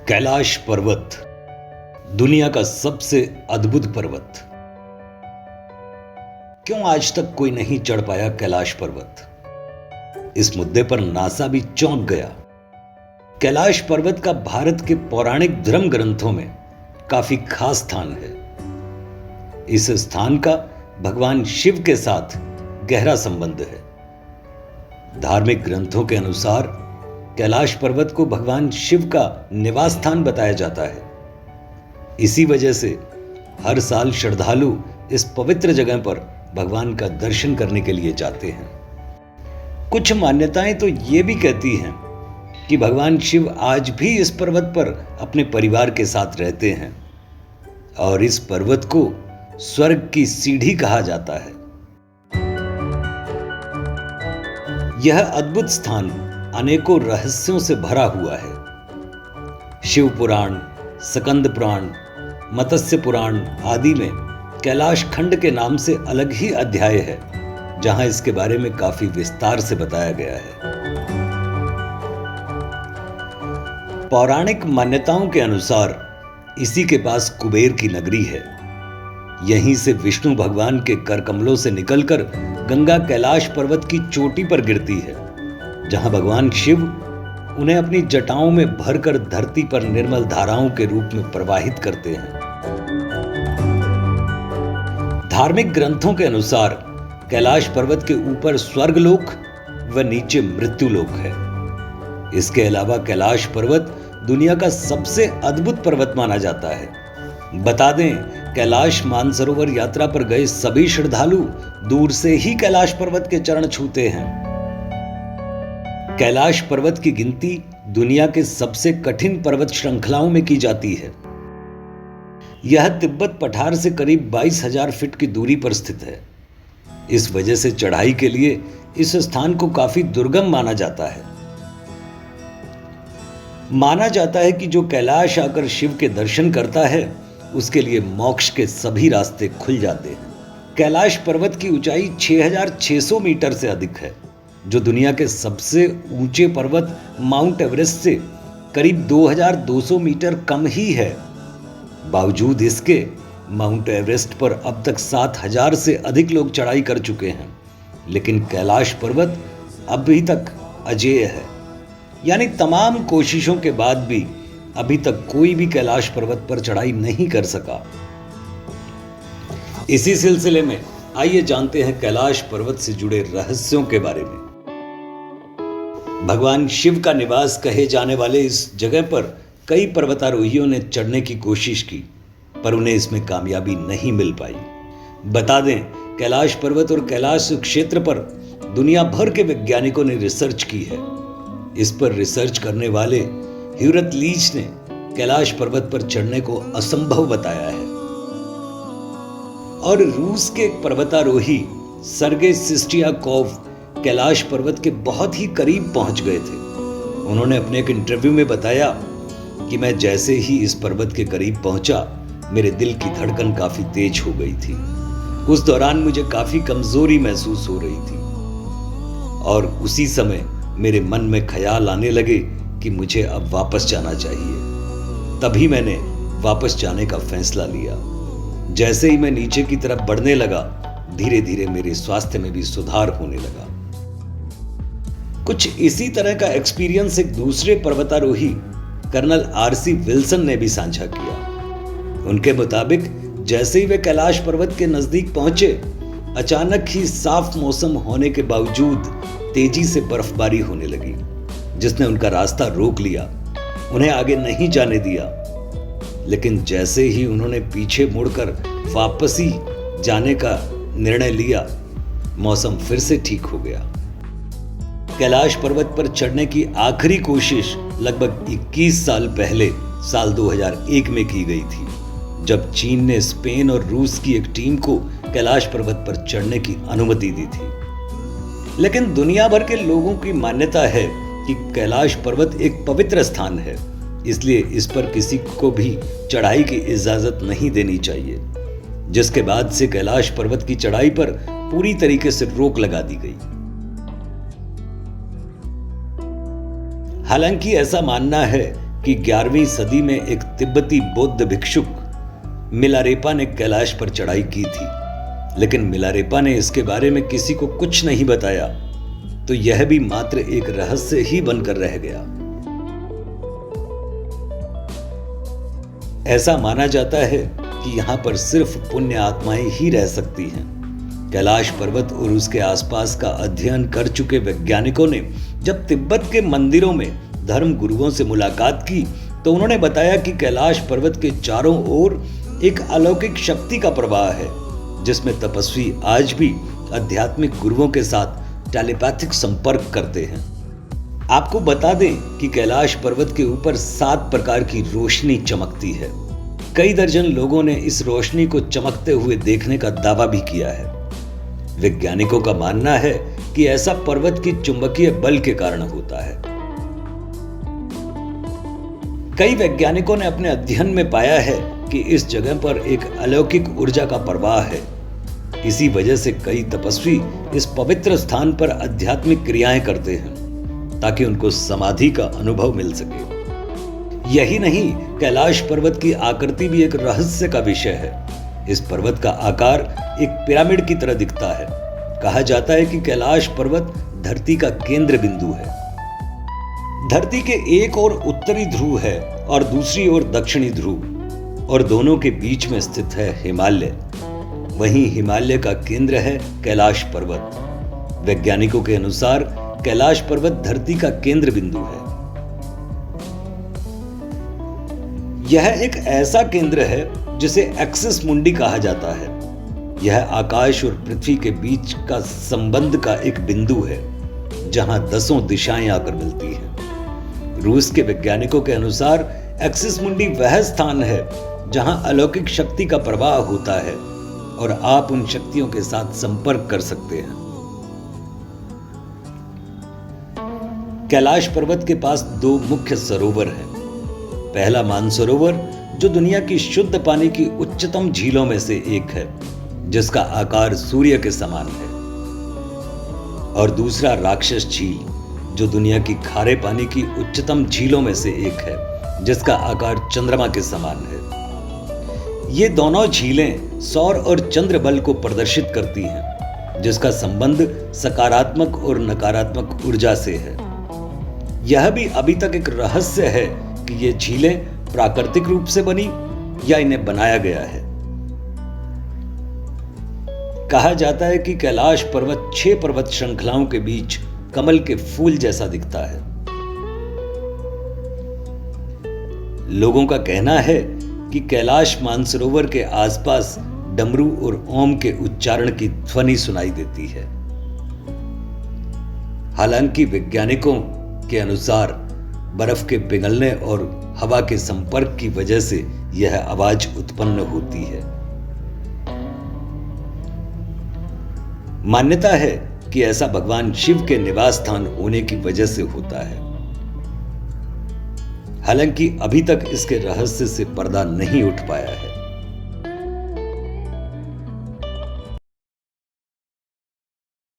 कैलाश पर्वत दुनिया का सबसे अद्भुत पर्वत। क्यों आज तक कोई नहीं चढ़ पाया कैलाश पर्वत? इस मुद्दे पर नासा भी चौंक गया। कैलाश पर्वत का भारत के पौराणिक धर्म ग्रंथों में काफी खास स्थान है। इस स्थान का भगवान शिव के साथ गहरा संबंध है। धार्मिक ग्रंथों के अनुसार कैलाश पर्वत को भगवान शिव का निवास स्थान बताया जाता है। इसी वजह से हर साल श्रद्धालु इस पवित्र जगह पर भगवान का दर्शन करने के लिए जाते हैं। कुछ मान्यताएं तो ये भी कहती हैं कि भगवान शिव आज भी इस पर्वत पर अपने परिवार के साथ रहते हैं और इस पर्वत को स्वर्ग की सीढ़ी कहा जाता है। यह अद्भुत स्थान अनेकों रहस्यों से भरा हुआ है। शिव पुराण, स्कंद पुराण, मत्स्य पुराण आदि में कैलाश खंड के नाम से अलग ही अध्याय है, जहां इसके बारे में काफी विस्तार से बताया गया है। पौराणिक मान्यताओं के अनुसार इसी के पास कुबेर की नगरी है। यहीं से विष्णु भगवान के कर कमलों से निकलकर गंगा कैलाश पर्वत की चोटी पर गिरती है, जहां भगवान शिव उन्हें अपनी जटाओं में भरकर धरती पर निर्मल धाराओं के रूप में प्रवाहित करते हैं। धार्मिक ग्रंथों के अनुसार कैलाश पर्वत के ऊपर स्वर्गलोक व नीचे मृत्युलोक है। इसके अलावा कैलाश पर्वत दुनिया का सबसे अद्भुत पर्वत माना जाता है। बता दें, कैलाश मानसरोवर यात्रा पर गए सभी श्रद्धालु दूर से ही कैलाश पर्वत के चरण छूते हैं। कैलाश पर्वत की गिनती दुनिया के सबसे कठिन पर्वत श्रृंखलाओं में की जाती है। यह तिब्बत पठार से करीब 22,000 फीट की दूरी पर स्थित है। इस वजह से चढ़ाई के लिए इस स्थान को काफी दुर्गम माना जाता है। माना जाता है कि जो कैलाश आकर शिव के दर्शन करता है, उसके लिए मोक्ष के सभी रास्ते खुल जाते हैं। कैलाश पर्वत की ऊंचाई 6,600 मीटर से अधिक है, जो दुनिया के सबसे ऊंचे पर्वत माउंट एवरेस्ट से करीब 2,200 मीटर कम ही है। बावजूद इसके माउंट एवरेस्ट पर अब तक 7,000 से अधिक लोग चढ़ाई कर चुके हैं, लेकिन कैलाश पर्वत अभी तक अजेय है। यानी तमाम कोशिशों के बाद भी अभी तक कोई भी कैलाश पर्वत पर चढ़ाई नहीं कर सका। इसी सिलसिले में आइए जानते हैं कैलाश पर्वत से जुड़े रहस्यों के बारे में। भगवान शिव का निवास कहे जाने वाले इस जगह पर कई पर्वतारोहियों ने चढ़ने की कोशिश की, पर उन्हें इसमें कामयाबी नहीं मिल पाई। बता दें, कैलाश पर्वत और कैलाश क्षेत्र पर दुनिया भर के वैज्ञानिकों ने रिसर्च की है। इस पर रिसर्च करने वाले ह्यूरत लीच ने कैलाश पर्वत पर चढ़ने को असंभव बताया है। और रूस के एक पर्वतारोही सर्गे सिस्टियाकोव कैलाश पर्वत के बहुत ही करीब पहुंच गए थे। उन्होंने अपने एक इंटरव्यू में बताया कि मैं जैसे ही इस पर्वत के करीब पहुंचा, मेरे दिल की धड़कन काफी तेज हो गई थी। उस दौरान मुझे काफी कमजोरी महसूस हो रही थी और उसी समय मेरे मन में ख्याल आने लगे कि मुझे अब वापस जाना चाहिए। तभी मैंने वापस जाने का फैसला लिया। जैसे ही मैं नीचे की तरफ बढ़ने लगा, धीरे धीरे मेरे स्वास्थ्य में भी सुधार होने लगा। कुछ इसी तरह का एक्सपीरियंस एक दूसरे पर्वतारोही कर्नल आरसी विल्सन ने भी साझा किया। उनके मुताबिक जैसे ही वे कैलाश पर्वत के नजदीक पहुंचे, अचानक ही साफ मौसम होने के बावजूद तेजी से बर्फबारी होने लगी, जिसने उनका रास्ता रोक लिया, उन्हें आगे नहीं जाने दिया। लेकिन जैसे ही उन्होंने पीछे मुड़कर वापसी जाने का निर्णय लिया, मौसम फिर से ठीक हो गया। कैलाश पर्वत पर चढ़ने की आखिरी कोशिश लगभग 21 साल पहले साल 2001 में की गई थी, जब चीन ने स्पेन और रूस की एक टीम को कैलाश पर्वत पर चढ़ने की अनुमति दी थी। लेकिन दुनिया भर के लोगों की मान्यता है कि कैलाश पर्वत एक पवित्र स्थान है, इसलिए इस पर किसी को भी चढ़ाई की इजाजत नहीं देनी चाहिए, जिसके बाद से कैलाश पर्वत की चढ़ाई पर पूरी तरीके से रोक लगा दी गई। हालांकि ऐसा मानना है कि 11वीं सदी में एक तिब्बती बौद्ध भिक्षुक मिलारेपा ने कैलाश पर चढ़ाई की थी, लेकिन मिलारेपा ने इसके बारे में किसी को कुछ नहीं बताया, तो यह भी मात्र एक रहस्य ही बनकर रह गया। ऐसा माना जाता है कि यहां पर सिर्फ पुण्य आत्माएं ही रह सकती हैं। कैलाश पर्वत और उसके आसपास का अध्ययन कर चुके वैज्ञानिकों ने जब तिब्बत के मंदिरों में धर्म गुरुओं से मुलाकात की तो उन्होंने बताया कि कैलाश पर्वत के चारों ओर एक अलौकिक शक्ति का प्रवाह है, जिसमें तपस्वी आज भी आध्यात्मिक गुरुओं के साथ टेलीपैथिक संपर्क करते हैं। आपको बता दें कि कैलाश पर्वत के ऊपर 7 प्रकार की रोशनी चमकती है। कई दर्जन लोगों ने इस रोशनी को चमकते हुए देखने का दावा भी किया है। वैज्ञानिकों का मानना है कि ऐसा पर्वत की चुंबकीय बल के कारण होता है। कई वैज्ञानिकों ने अपने अध्ययन में पाया है कि इस जगह पर एक अलौकिक ऊर्जा का प्रवाह है। इसी वजह से कई तपस्वी इस पवित्र स्थान पर आध्यात्मिक क्रियाएं करते हैं ताकि उनको समाधि का अनुभव मिल सके। यही नहीं, कैलाश पर्वत की आकृति भी एक रहस्य का विषय है। इस पर्वत का आकार एक पिरामिड की तरह दिखता है। कहा जाता है कि कैलाश पर्वत धरती का केंद्र बिंदु है। धरती के एक ओर उत्तरी ध्रुव है और दूसरी ओर दक्षिणी ध्रुव, और दोनों के बीच में स्थित है हिमालय। वहीं हिमालय का केंद्र है कैलाश पर्वत। वैज्ञानिकों के अनुसार कैलाश पर्वत धरती का केंद्र बिंदु है। यह एक ऐसा केंद्र है जिसे एक्सिस मुंडी कहा जाता है। यह आकाश और पृथ्वी के बीच का संबंध का एक बिंदु है जहां 10 दिशाएं आकर मिलती हैं। रूस के वैज्ञानिकों के अनुसार एक्सिस मुंडी वह स्थान है जहां अलौकिक शक्ति का प्रवाह होता है और आप उन शक्तियों के साथ संपर्क कर सकते हैं। कैलाश पर्वत के पास 2 मुख्य सरोवर हैं। पहला मानसरोवर, जो दुनिया की शुद्ध पानी की उच्चतम झीलों में से एक है, जिसका आकार सूर्य के समान है, और दूसरा राक्षस झील, जो दुनिया की खारे पानी की उच्चतम झीलों में से एक है, जिसका आकार चंद्रमा के समान है। ये दोनों झीलें सौर और चंद्र बल को प्रदर्शित करती हैं, जिसका संबंध सकारात्मक और नकारात्मक ऊर्जा से है। यह भी अभी तक एक रहस्य है कि ये झीलें प्राकृतिक रूप से बनी या इन्हें बनाया गया है। कहा जाता है कि कैलाश पर्वत 6 पर्वत श्रृंखलाओं के बीच कमल के फूल जैसा दिखता है। लोगों का कहना है कि कैलाश मानसरोवर के आसपास डमरू और ओम के उच्चारण की ध्वनि सुनाई देती है। हालांकि वैज्ञानिकों के अनुसार बर्फ के पिघलने और हवा के संपर्क की वजह से यह आवाज उत्पन्न होती है। मान्यता है कि ऐसा भगवान शिव के निवास स्थान होने की वजह से होता है। हालांकि अभी तक इसके रहस्य से पर्दा नहीं उठ पाया है।